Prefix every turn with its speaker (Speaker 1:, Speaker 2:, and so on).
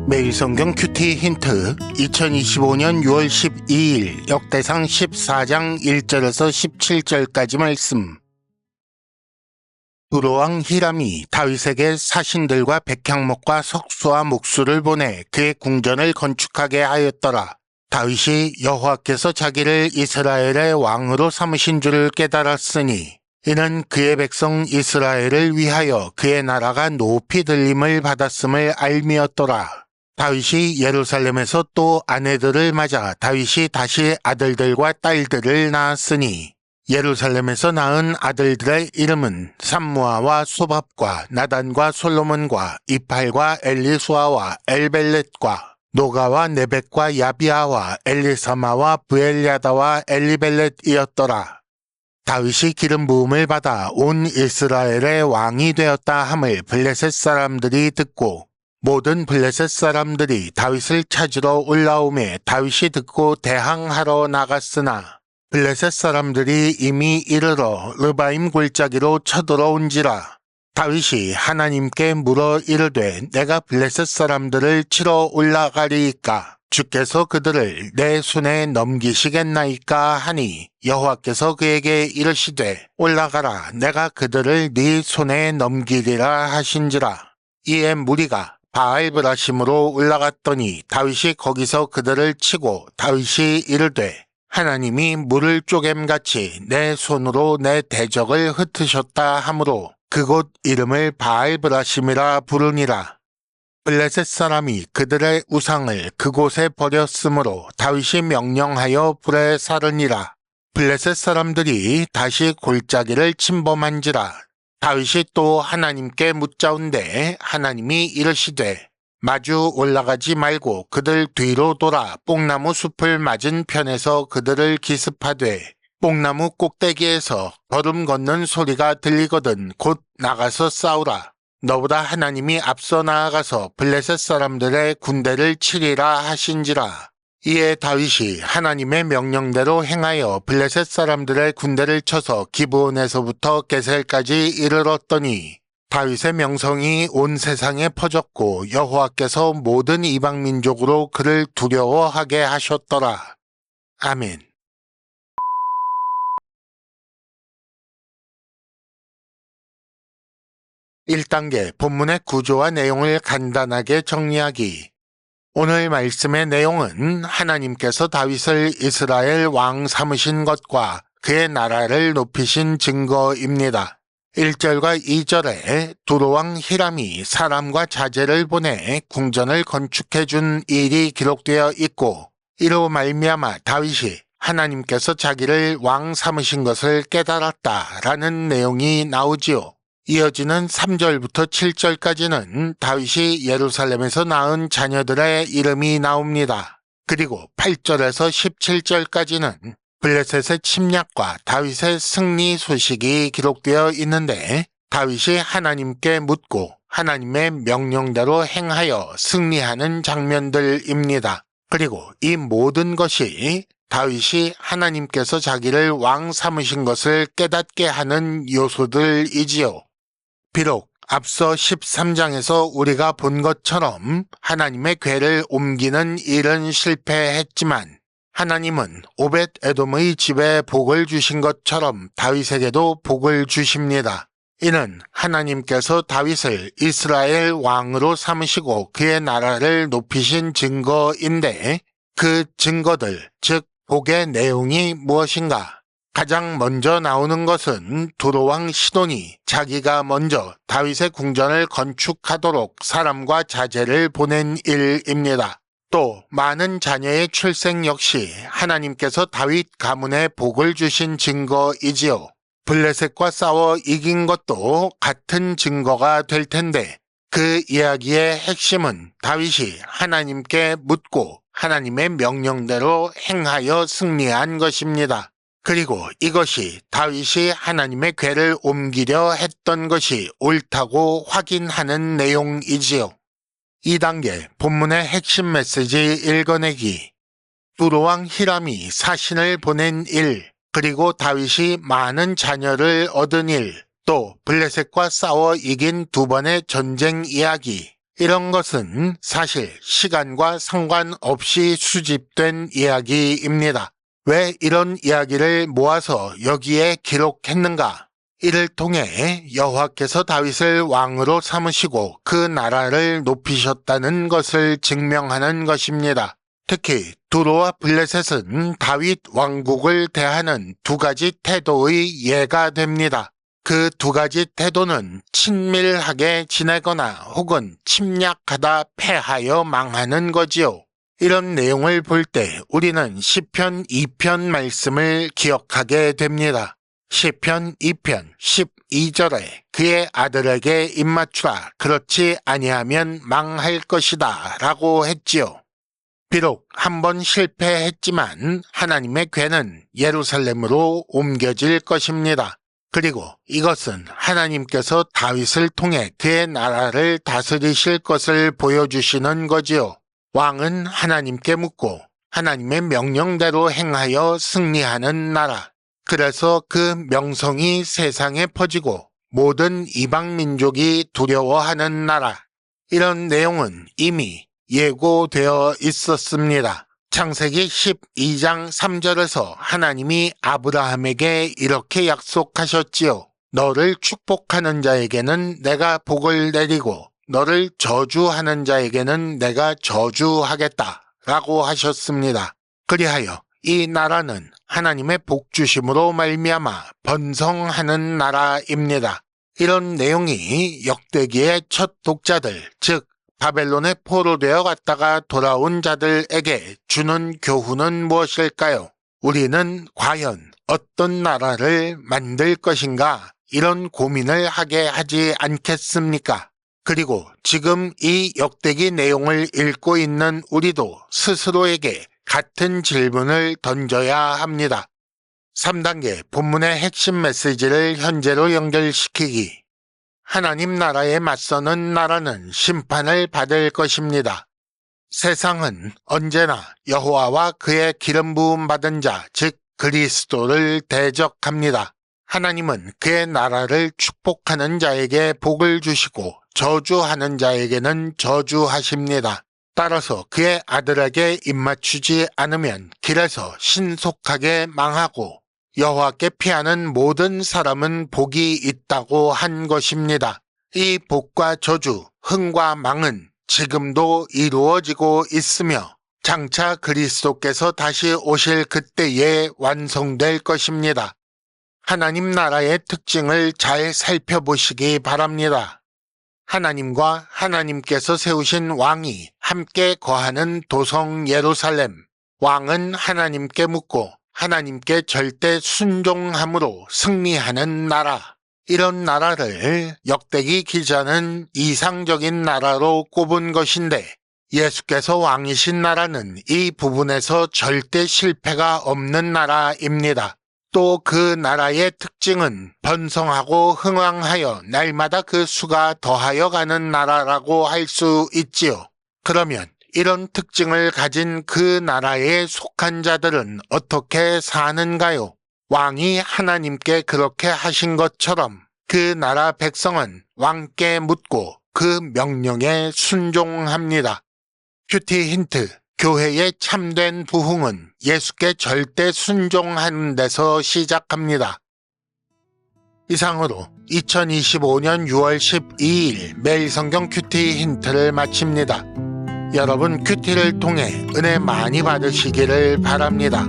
Speaker 1: 매일 성경 큐티 힌트 2025년 6월 12일 역대상 14장 1절에서 17절까지 말씀. 두로왕 히람이 다윗에게 사신들과 백향목과 석수와 목수를 보내 그의 궁전을 건축하게 하였더라. 다윗이 여호와께서 자기를 이스라엘의 왕으로 삼으신 줄을 깨달았으니 이는 그의 백성 이스라엘을 위하여 그의 나라가 높이 들림을 받았음을 알미었더라. 다윗이 예루살렘에서 또 아내들을 맞아 다윗이 다시 아들들과 딸들을 낳았으니 예루살렘에서 낳은 아들들의 이름은 삼무아와 소밥과 나단과 솔로몬과 이팔과 엘리수아와 엘벨렛과 노가와 네벡과 야비아와 엘리사마와 브엘야다와 엘리벨렛이었더라. 다윗이 기름 부음을 받아 온 이스라엘의 왕이 되었다 함을 블레셋 사람들이 듣고 모든 블레셋 사람들이 다윗을 찾으러 올라오매 다윗이 듣고 대항하러 나갔으나 블레셋 사람들이 이미 이르러 르바임 골짜기로 쳐들어온지라. 다윗이 하나님께 물어 이르되 내가 블레셋 사람들을 치러 올라가리이까 주께서 그들을 내 손에 넘기시겠나이까 하니 여호와께서 그에게 이르시되 올라가라 내가 그들을 네 손에 넘기리라 하신지라. 이에 무리가 바알브라심으로 올라갔더니 다윗이 거기서 그들을 치고 다윗이 이르되 하나님이 물을 쪼갰같이 내 손으로 내 대적을 흩으셨다 하므로 그곳 이름을 바알브라심이라 부르니라. 블레셋 사람이 그들의 우상을 그곳에 버렸으므로 다윗이 명령하여 불에 사르니라. 블레셋 사람들이 다시 골짜기를 침범한지라. 다윗이 또 하나님께 묻자온데 하나님이 이르시되 마주 올라가지 말고 그들 뒤로 돌아 뽕나무 숲을 맞은 편에서 그들을 기습하되 뽕나무 꼭대기에서 걸음 걷는 소리가 들리거든 곧 나가서 싸우라. 너보다 하나님이 앞서 나아가서 블레셋 사람들의 군대를 치리라 하신지라. 이에 다윗이 하나님의 명령대로 행하여 블레셋 사람들의 군대를 쳐서 기브온에서부터 게셀까지 이르렀더니 다윗의 명성이 온 세상에 퍼졌고 여호와께서 모든 이방 민족으로 그를 두려워하게 하셨더라. 아멘. (1단계) 본문의 구조와 내용을 간단하게 정리하기. 오늘 말씀의 내용은 하나님께서 다윗을 이스라엘 왕 삼으신 것과 그의 나라를 높이신 증거입니다. 1절과 2절에 두로왕 히람이 사람과 자재를 보내 궁전을 건축해 준 일이 기록되어 있고 이로 말미암아 다윗이 하나님께서 자기를 왕 삼으신 것을 깨달았다라는 내용이 나오지요. 이어지는 3절부터 7절까지는 다윗이 예루살렘에서 낳은 자녀들의 이름이 나옵니다. 그리고 8절에서 17절까지는 블레셋의 침략과 다윗의 승리 소식이 기록되어 있는데 다윗이 하나님께 묻고 하나님의 명령대로 행하여 승리하는 장면들입니다. 그리고 이 모든 것이 다윗이 하나님께서 자기를 왕 삼으신 것을 깨닫게 하는 요소들이지요. 비록 앞서 13장에서 우리가 본 것처럼 하나님의 궤를 옮기는 일은 실패했지만 하나님은 오벳 에돔의 집에 복을 주신 것처럼 다윗에게도 복을 주십니다. 이는 하나님께서 다윗을 이스라엘 왕으로 삼으시고 그의 나라를 높이신 증거인데 그 증거들, 즉 복의 내용이 무엇인가? 가장 먼저 나오는 것은 두로왕 시돈이 자기가 먼저 다윗의 궁전을 건축하도록 사람과 자재를 보낸 일입니다. 또 많은 자녀의 출생 역시 하나님께서 다윗 가문에 복을 주신 증거이지요. 블레셋과 싸워 이긴 것도 같은 증거가 될 텐데 그 이야기의 핵심은 다윗이 하나님께 묻고 하나님의 명령대로 행하여 승리한 것입니다. 그리고 이것이 다윗이 하나님의 궤를 옮기려 했던 것이 옳다고 확인하는 내용이지요. 2단계 본문의 핵심 메시지 읽어내기. 두로왕 히람이 사신을 보낸 일, 그리고 다윗이 많은 자녀를 얻은 일, 또 블레셋과 싸워 이긴 두 번의 전쟁 이야기, 이런 것은 사실 시간과 상관없이 수집된 이야기입니다. 왜 이런 이야기를 모아서 여기에 기록했는가? 이를 통해 여호와께서 다윗을 왕으로 삼으시고 그 나라를 높이셨다는 것을 증명하는 것입니다. 특히 두로와 블레셋은 다윗 왕국을 대하는 두 가지 태도의 예가 됩니다. 그 두 가지 태도는 친밀하게 지내거나 혹은 침략하다 패하여 망하는 거지요. 이런 내용을 볼 때 우리는 시편 2편 말씀을 기억하게 됩니다. 시편 2편 12절에 그의 아들에게 입맞추라, 그렇지 아니하면 망할 것이다 라고 했지요. 비록 한 번 실패했지만 하나님의 궤는 예루살렘으로 옮겨질 것입니다. 그리고 이것은 하나님께서 다윗을 통해 그의 나라를 다스리실 것을 보여주시는 거지요. 왕은 하나님께 묻고 하나님의 명령대로 행하여 승리하는 나라. 그래서 그 명성이 세상에 퍼지고 모든 이방 민족이 두려워하는 나라. 이런 내용은 이미 예고되어 있었습니다. 창세기 12장 3절에서 하나님이 아브라함에게 이렇게 약속하셨지요. 너를 축복하는 자에게는 내가 복을 내리고 너를 저주하는 자에게는 내가 저주하겠다 라고 하셨습니다. 그리하여 이 나라는 하나님의 복주심으로 말미암아 번성하는 나라입니다. 이런 내용이 역대기의 첫 독자들, 즉 바벨론에 포로되어 갔다가 돌아온 자들에게 주는 교훈은 무엇일까요? 우리는 과연 어떤 나라를 만들 것인가? 이런 고민을 하게 하지 않겠습니까? 그리고 지금 이 역대기 내용을 읽고 있는 우리도 스스로에게 같은 질문을 던져야 합니다. 3단계 본문의 핵심 메시지를 현재로 연결시키기. 하나님 나라에 맞서는 나라는 심판을 받을 것입니다. 세상은 언제나 여호와와 그의 기름 부음 받은 자, 즉 그리스도를 대적합니다. 하나님은 그의 나라를 축복하는 자에게 복을 주시고 저주하는 자에게는 저주하십니다. 따라서 그의 아들에게 입맞추지 않으면 길에서 신속하게 망하고 여호와께 피하는 모든 사람은 복이 있다고 한 것입니다. 이 복과 저주, 흥과 망은 지금도 이루어지고 있으며 장차 그리스도께서 다시 오실 그때에 완성될 것입니다. 하나님 나라의 특징을 잘 살펴보시기 바랍니다. 하나님과 하나님께서 세우신 왕이 함께 거하는 도성 예루살렘. 왕은 하나님께 묻고 하나님께 절대 순종함으로 승리하는 나라. 이런 나라를 역대기 기자는 이상적인 나라로 꼽은 것인데 예수께서 왕이신 나라는 이 부분에서 절대 실패가 없는 나라입니다. 또 그 나라의 특징은 번성하고 흥왕하여 날마다 그 수가 더하여 가는 나라라고 할 수 있지요. 그러면 이런 특징을 가진 그 나라에 속한 자들은 어떻게 사는가요? 왕이 하나님께 그렇게 하신 것처럼 그 나라 백성은 왕께 묻고 그 명령에 순종합니다. 큐티 힌트. 교회의 참된 부흥은 예수께 절대 순종하는 데서 시작합니다. 이상으로 2025년 6월 12일 매일 성경 큐티 힌트를 마칩니다. 여러분 큐티를 통해 은혜 많이 받으시기를 바랍니다.